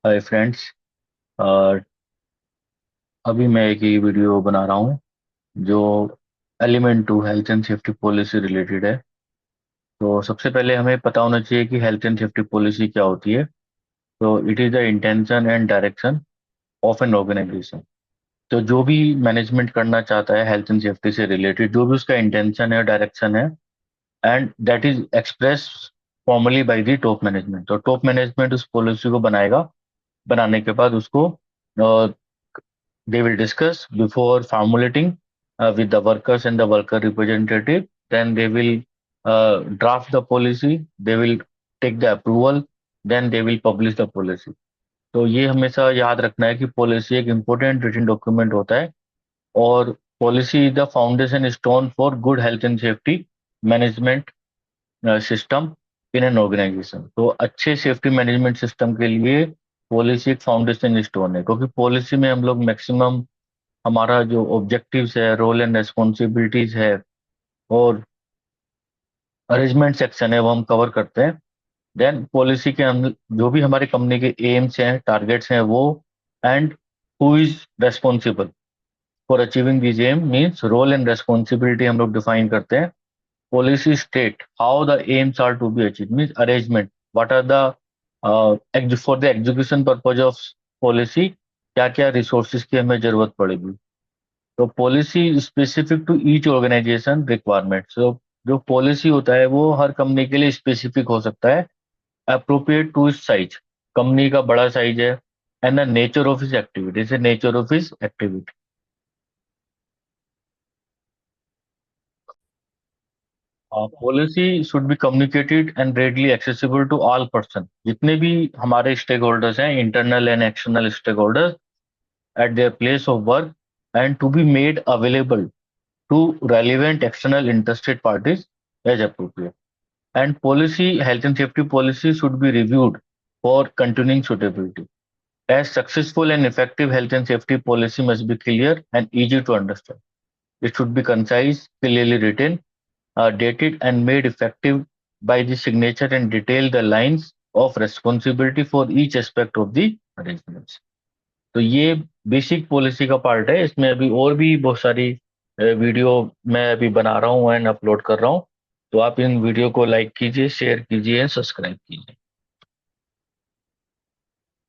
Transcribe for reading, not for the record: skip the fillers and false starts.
Hi friends. और अभी मैं एक ये वीडियो बना रहा हूँ जो element two health and safety policy related है। तो सबसे पहले हमें पता होना चाहिए कि हेल्थ एंड सेफ्टी पॉलिसी क्या होती है। तो it is the intention and direction of an organisation. तो जो भी मैनेजमेंट करना चाहता है हेल्थ एंड सेफ्टी से रिलेटेड, जो भी उसका इंटेंशन है, डायरेक्शन है, and that is express formally by the top management. तो टॉप मैनेजमेंट उस पॉलिसी को बनाएगा। बनाने के बाद उसको they will discuss before formulating with the workers and the worker representative. Then they will draft the policy. They will take the approval. Then they will publish the policy. तो ये हमेशा याद रखना है कि पॉलिसी एक इम्पोर्टेंट रिटन डॉक्यूमेंट होता है। और policy is the foundation stone for good health and safety management system in an organisation. तो अच्छे सेफ्टी मैनेजमेंट सिस्टम के लिए पॉलिसी एक फाउंडेशन स्टोन है, क्योंकि पॉलिसी में हम लोग मैक्सिमम हमारा जो ऑब्जेक्टिव्स है, रोल एंड रेस्पॉन्सिबिलिटीज है, और अरेंजमेंट सेक्शन है, वो हम कवर करते हैं। देन पॉलिसी के अंदर जो भी हमारी कंपनी के एम्स हैं, टारगेट्स हैं, वो and who is responsible for achieving this aim means role and responsibility हम लोग डिफाइन करते हैं। Policy state how the aims are to be achieve means arrangement what are the for the execution purpose of policy, क्या क्या resources की हमें जरूरत पड़ेगी। तो policy specific to each organisation requirement. तो जो पॉलिसी होता है वो हर कंपनी के लिए स्पेसिफिक हो सकता है, appropriate to its size. Company का बड़ा साइज है and the nature of its activity से nature of its activity. Policy should be communicated and readily accessible to all person, जितने भी हमारे स्टेक होल्डर्स हैं, internal and external stakeholders, at their place of work, and to be made available to relevant external interested parties as appropriate. And policy, health and safety policy should be reviewed for continuing suitability. As successful and effective health and safety policy must be clear and easy to understand. It should be concise, clearly written, dated, and made effective by the signature and detail the lines of responsibility for each aspect of the arrangements. तो ये basic policy का part है। इसमें अभी और भी बहुत सारी वीडियो मैं अभी बना रहा हूँ एंड अपलोड कर रहा हूँ। तो आप इन वीडियो को लाइक कीजिए, शेयर कीजिए, सब्सक्राइब कीजिए।